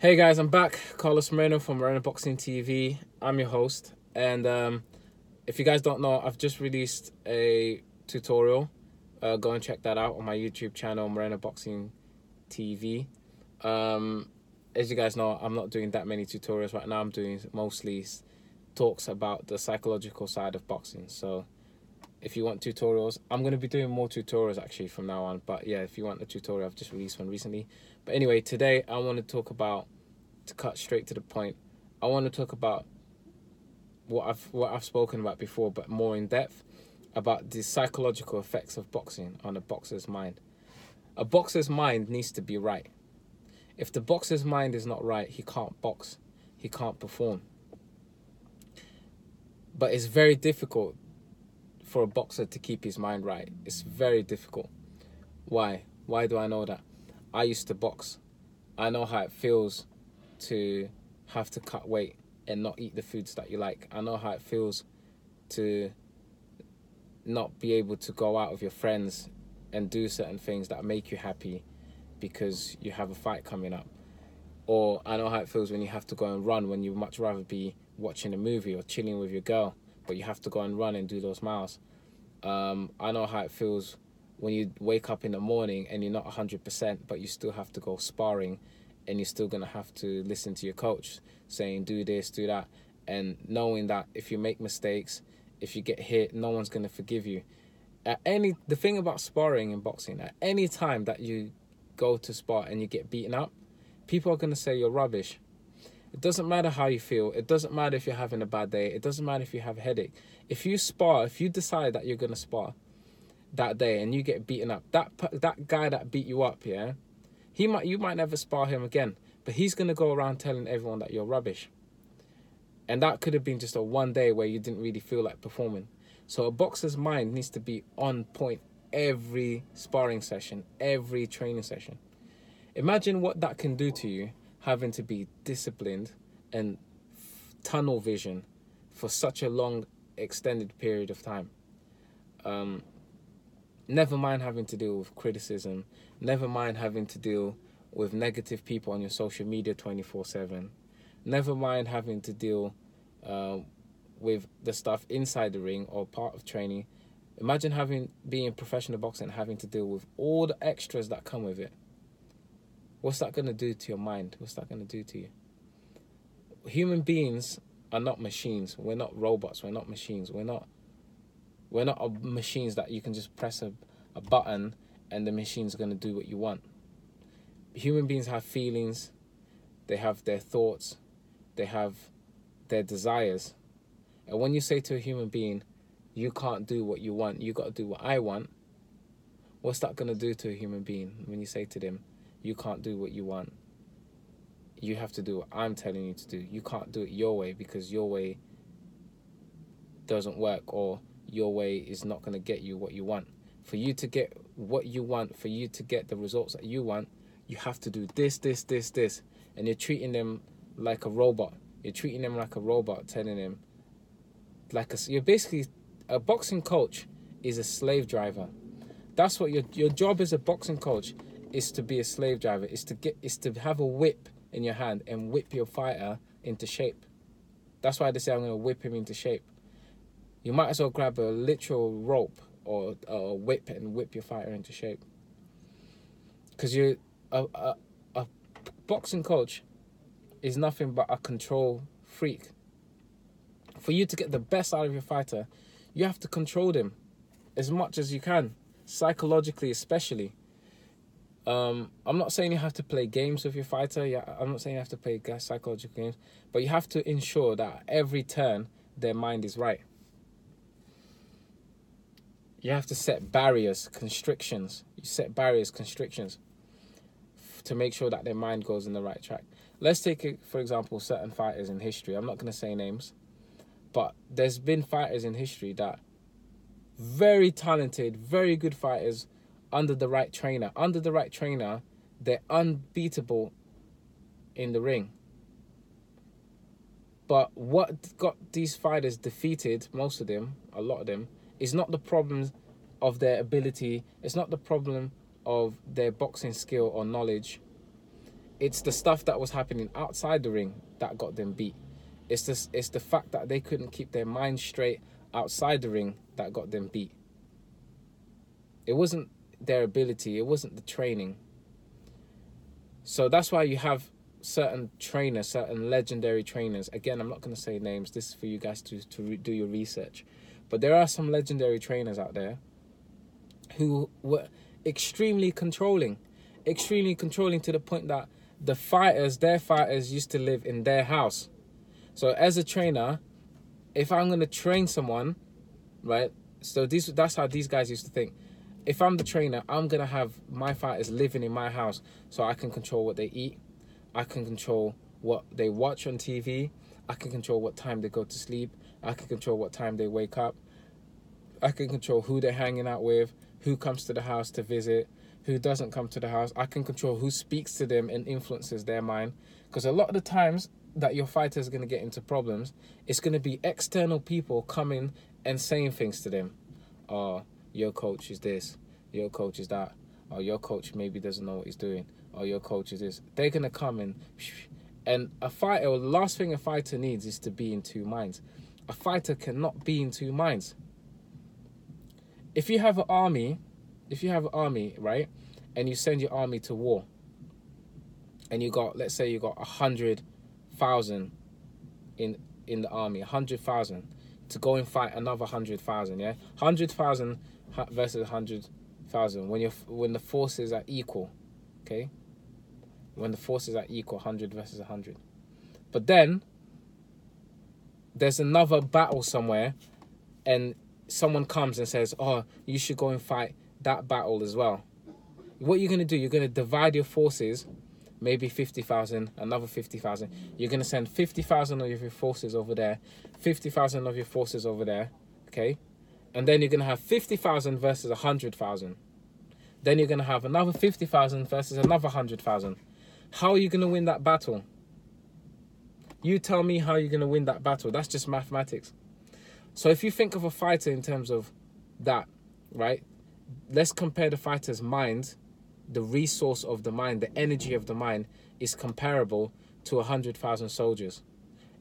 Hey guys, I'm back. Carlos Moreno from Moreno Boxing TV. I'm your host, and if you guys don't know, I've just released a tutorial. Go and check that out on my YouTube channel, Moreno Boxing TV. As you guys know, I'm not doing that many tutorials right now. I'm doing mostly talks about the psychological side of boxing. So if you want tutorials, I'm going to be doing more tutorials actually from now on. But yeah, if you want a tutorial, I've just released one recently. But anyway, today I want to talk about, to cut straight to the point, I want to talk about what I've spoken about before, but more in depth, about the psychological effects of boxing on a boxer's mind. A boxer's mind needs to be right. If the boxer's mind is not right, he can't box, he can't perform. But it's very difficult for a boxer to keep his mind right. It's very difficult. Why? Why do I know that? I used to box. I know how it feels to have to cut weight and not eat the foods that you like. I know how it feels to not be able to go out with your friends and do certain things that make you happy because you have a fight coming up. Or I know how it feels when you have to go and run when you'd much rather be watching a movie or chilling with your girl, but you have to go and run and do those miles. I know how it feels when you wake up in the morning and you're not 100%, but you still have to go sparring, and you're still going to have to listen to your coach saying, do this, do that, and knowing that if you make mistakes, if you get hit, no one's going to forgive you. The thing about sparring in boxing, at any time that you go to spar and you get beaten up, people are going to say you're rubbish. It doesn't matter how you feel. It doesn't matter if you're having a bad day. It doesn't matter if you have a headache. If you spar, if you decide that you're going to spar that day and you get beaten up, that guy that beat you up, yeah, you might never spar him again, but he's going to go around telling everyone that you're rubbish. And that could have been just a one day where you didn't really feel like performing. So a boxer's mind needs to be on point every sparring session, every training session. Imagine what that can do to you, having to be disciplined and tunnel vision for such a long, extended period of time. Never mind having to deal with criticism. Never mind having to deal with negative people on your social media 24/7. Never mind having to deal with the stuff inside the ring or part of training. Imagine being professional boxing and having to deal with all the extras that come with it. What's that going to do to your mind? What's that going to do to you? Human beings are not machines. We're not robots. We're not machines. We're not machines that you can just press a button and the machine's going to do what you want. Human beings have feelings. They have their thoughts. They have their desires. And when you say to a human being, you can't do what you want, you got to do what I want, what's that going to do to a human being when you say to them, you can't do what you want, you have to do what I'm telling you to do. You can't do it your way because your way doesn't work, or your way is not going to get you what you want. For you to get what you want, for you to get the results that you want, you have to do this, this, this, this. And you're treating them like a robot. You're treating them like a robot, telling them, you're basically, a boxing coach is a slave driver. That's what your job as a boxing coach is, to be a slave driver, is to have a whip in your hand and whip your fighter into shape. That's why they say I'm going to whip him into shape. You might as well grab a literal rope or a whip and whip your fighter into shape. Because a boxing coach is nothing but a control freak. For you to get the best out of your fighter, you have to control them as much as you can, psychologically especially. I'm not saying you have to play games with your fighter. I'm not saying you have to play psychological games, but you have to ensure that every turn their mind is right. You have to set barriers, constrictions. You set barriers, constrictions to make sure that their mind goes in the right track. Let's take, for example, certain fighters in history. I'm not going to say names, but there's been fighters in history that very talented, very good fighters under the right trainer. Under the right trainer, they're unbeatable in the ring. But what got these fighters defeated, most of them, a lot of them, is not the problem of their ability. It's not the problem of their boxing skill or knowledge. It's the stuff that was happening outside the ring that got them beat. It's the fact that they couldn't keep their mind straight outside the ring that got them beat. It wasn't their ability, it wasn't the training. So that's why you have certain trainers, certain legendary trainers. Again, I'm not going to say names. This is for you guys to do your research. But there are some legendary trainers out there who were extremely controlling to the point that their fighters used to live in their house. So as a trainer, if I'm going to train someone, right? So that's how these guys used to think. If I'm the trainer, I'm going to have my fighters living in my house so I can control what they eat. I can control what they watch on TV. I can control what time they go to sleep. I can control what time they wake up. I can control who they're hanging out with, who comes to the house to visit, who doesn't come to the house. I can control who speaks to them and influences their mind. Because a lot of the times that your fighter is going to get into problems, it's going to be external people coming and saying things to them. Oh, your coach is this. Your coach is that. Or your coach maybe doesn't know what he's doing. Or your coach is this. They're going to come and a fighter, the last thing a fighter needs is to be in two minds. A fighter cannot be in two minds. If you have an army, right, and you send your army to war, and let's say you got 100,000 in the army, 100,000 to go and fight another 100,000, yeah, 100,000 versus 100,000 when the forces are equal, okay, when the forces are equal, 100 versus 100, but then there's another battle somewhere, and someone comes and says, oh, you should go and fight that battle as well. What you're going to do, you're going to divide your forces, maybe 50,000, another 50,000. You're going to send 50,000 of your forces over there, 50,000 of your forces over there, okay? And then you're going to have 50,000 versus 100,000. Then you're going to have another 50,000 versus another 100,000. How are you going to win that battle? You tell me how you're going to win that battle. That's just mathematics. So if you think of a fighter in terms of that, right? Let's compare the fighter's mind, the resource of the mind, the energy of the mind is comparable to 100,000 soldiers.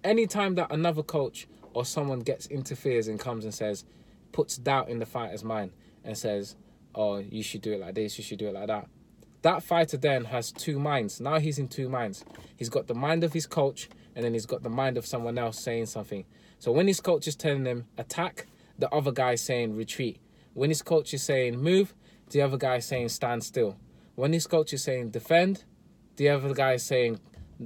Anytime that another coach or someone interferes and comes and says, puts doubt in the fighter's mind and says, oh, you should do it like this, you should do it like that. That fighter then has two minds. Now he's in two minds. He's got the mind of his coach and then he's got the mind of someone else saying something. So when his coach is telling him attack, the other guy is saying retreat. When his coach is saying move, the other guy is saying stand still. When his coach is saying defend, the other guy is saying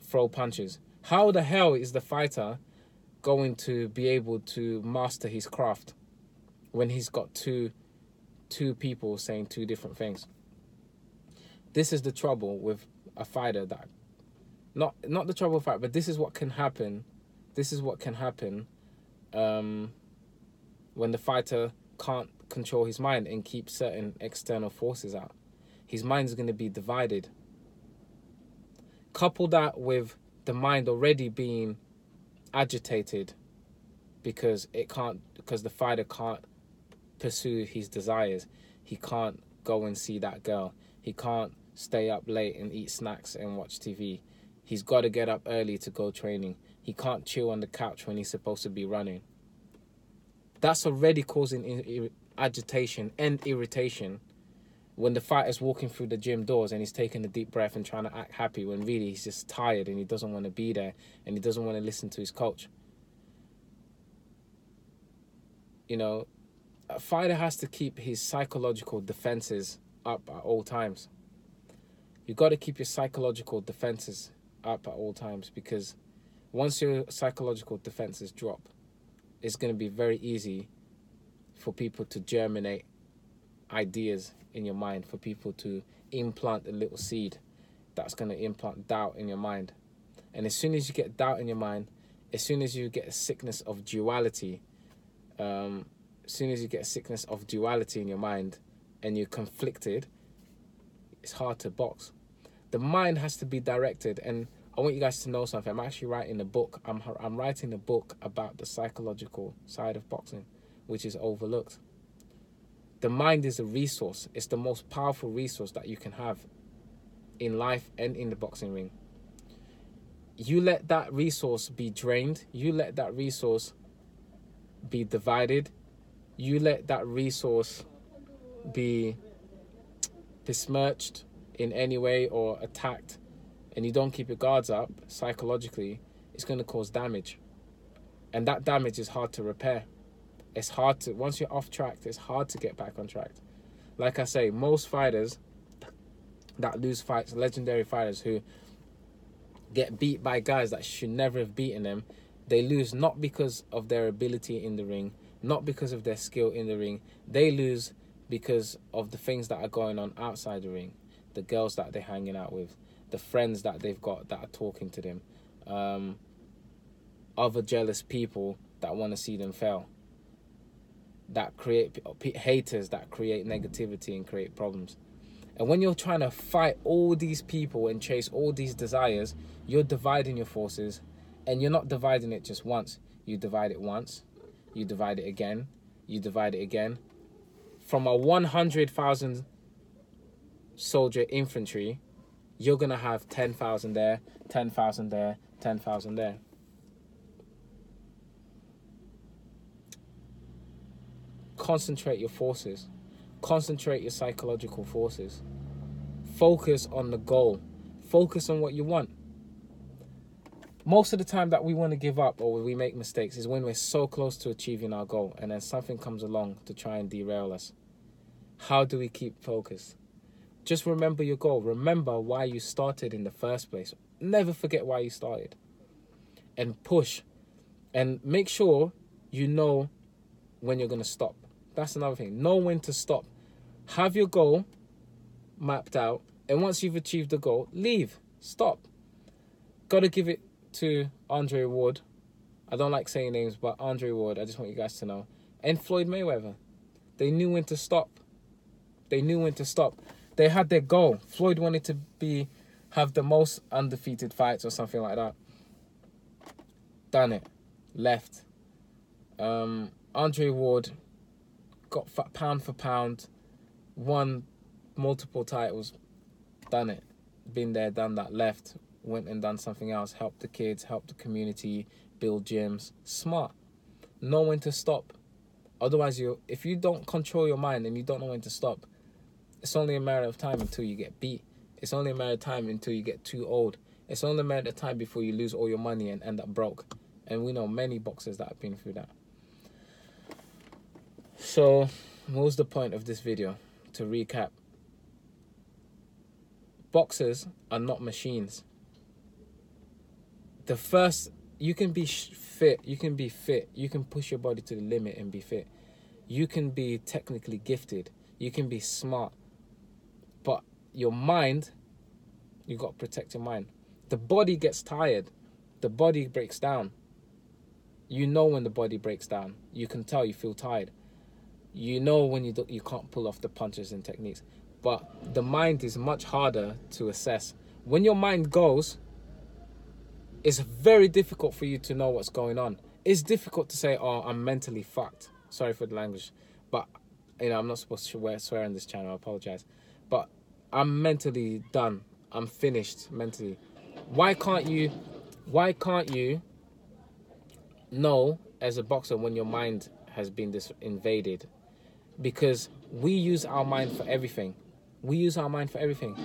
throw punches. How the hell is the fighter going to be able to master his craft when he's got two people saying two different things? This is the trouble with a fighter that not the trouble with fight, but this is what can happen. This is what can happen when the fighter can't control his mind and keep certain external forces out. His mind is going to be divided. Couple that with the mind already being agitated because the fighter can't pursue his desires. He can't go and see that girl. He can't stay up late and eat snacks and watch TV. He's got to get up early to go training. He can't chill on the couch when he's supposed to be running. That's already causing agitation and irritation when the fighter's walking through the gym doors and he's taking a deep breath and trying to act happy when really he's just tired and he doesn't want to be there and he doesn't want to listen to his coach. You know, a fighter has to keep his psychological defenses up at all times. You've got to keep your psychological defenses up at all times, because once your psychological defenses drop, it's going to be very easy for people to germinate ideas in your mind, for people to implant a little seed that's going to implant doubt in your mind. And as soon as you get doubt in your mind, as soon as you get a sickness of duality, in your mind and you're conflicted, it's hard to box. The mind has to be directed. And I want you guys to know something. I'm actually writing a book. I'm writing a book about the psychological side of boxing, which is overlooked. The mind is a resource. It's the most powerful resource that you can have. in life and in the boxing ring. You let that resource be drained, you let that resource be divided, you let that resource be besmirched in any way or attacked, and you don't keep your guards up psychologically, it's going to cause damage. And that damage is hard to repair. It's hard to, once you're off track, it's hard to get back on track. Like I say, most fighters that lose fights, legendary fighters who get beat by guys that should never have beaten them, they lose not because of their ability in the ring, not because of their skill in the ring. They lose because of the things that are going on outside the ring, the girls that they're hanging out with, the friends that they've got that are talking to them, other jealous people that want to see them fail, that create haters, that create negativity and create problems. And when you're trying to fight all these people and chase all these desires, you're dividing your forces, and you're not dividing it just once. You divide it once, you divide it again, you divide it again. From a 100,000 soldier infantry, you're going to have 10,000 there, 10,000 there, 10,000 there. Concentrate your forces. Concentrate your psychological forces. Focus on the goal. Focus on what you want. Most of the time that we want to give up or we make mistakes is when we're so close to achieving our goal and then something comes along to try and derail us. How do we keep focused? Just remember your goal. Remember why you started in the first place. Never forget why you started. And push. And make sure you know when you're going to stop. That's another thing. Know when to stop. Have your goal mapped out. And once you've achieved the goal, leave. Stop. Got to give it to Andre Ward. I don't like saying names, but Andre Ward, I just want you guys to know. And Floyd Mayweather. They knew when to stop. They knew when to stop. They had their goal. Floyd wanted to have the most undefeated fights or something like that. Done it. Left. Andre Ward got pound for pound, won multiple titles, done it. Been there, done that, left, went and done something else, helped the kids, helped the community, build gyms. Smart. Know when to stop. Otherwise, if you don't control your mind and you don't know when to stop, it's only a matter of time until you get beat. It's only a matter of time until you get too old. It's only a matter of time before you lose all your money and end up broke. And we know many boxers that have been through that. So, what was the point of this video? To recap, boxers are not machines. You can be fit, you can push your body to the limit and be fit. You can be technically gifted, you can be smart. But your mind, you got to protect your mind. The body gets tired, the body breaks down. You know when the body breaks down. You can tell, you feel tired. You know when you can't pull off the punches and techniques. But the mind is much harder to assess. When your mind goes, it's very difficult for you to know what's going on. It's difficult to say, oh, I'm mentally fucked. Sorry for the language. But, I'm not supposed to swear on this channel. I apologize. But I'm mentally done. I'm finished mentally. Why can't you know as a boxer when your mind has been invaded? Because we use our mind for everything. We use our mind for everything.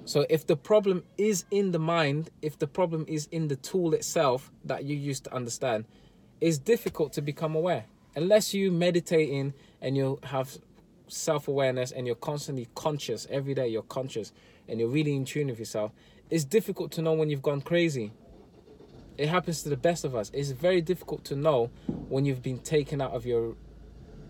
So if the problem is in the mind, if the problem is in the tool itself that you use to understand, it's difficult to become aware. Unless you meditate in and you have self-awareness and you're constantly conscious, every day you're conscious and you're really in tune with yourself, it's difficult to know when you've gone crazy. It happens to the best of us. It's very difficult to know when you've been taken out of your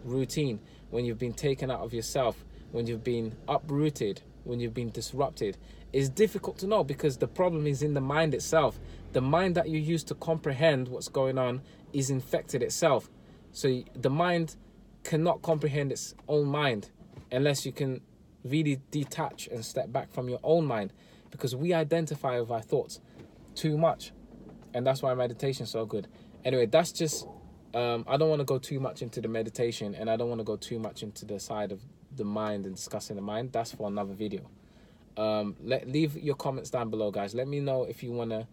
routine, when you've been taken out of yourself, when you've been uprooted, when you've been disrupted. It's difficult to know because the problem is in the mind itself. The mind that you use to comprehend what's going on is infected itself. So the mind cannot comprehend its own mind unless you can really detach and step back from your own mind, because we identify with our thoughts too much. And that's why meditation is so good. Anyway, that's just, I don't want to go too much into the meditation, and I don't want to go too much into the side of the mind and discussing the mind. That's for another video. Leave your comments down below, guys. Let me know if you want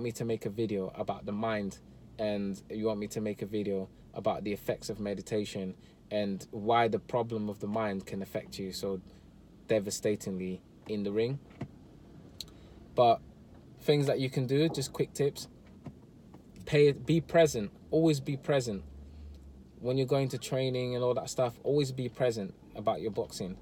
me to make a video about the mind, and you want me to make a video about the effects of meditation and why the problem of the mind can affect you so devastatingly in the ring. But things that you can do, just quick tips. Be present. Always be present. When you're going to training and all that stuff, always be present about your boxing.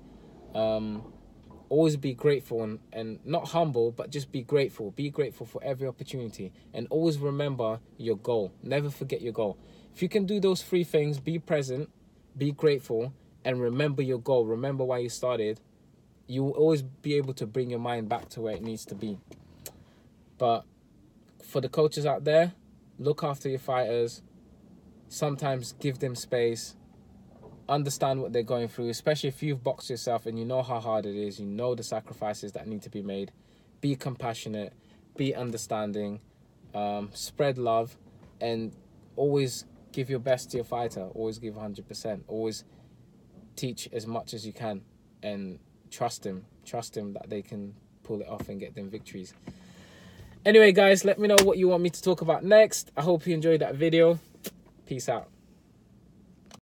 Always be grateful and not humble, but just be grateful. Be grateful for every opportunity. And always remember your goal. Never forget your goal. If you can do those 3 things, be present, be grateful, and remember your goal. Remember why you started. You will always be able to bring your mind back to where it needs to be. But for the coaches out there, look after your fighters. Sometimes give them space. Understand what they're going through, especially if you've boxed yourself and you know how hard it is. You know the sacrifices that need to be made. Be compassionate. Be understanding. Spread love. And always give your best to your fighter. Always give 100%. Always teach as much as you can. And trust him. Trust him that they can pull it off and get them victories. Anyway, guys, let me know what you want me to talk about next. I hope you enjoyed that video. Peace out.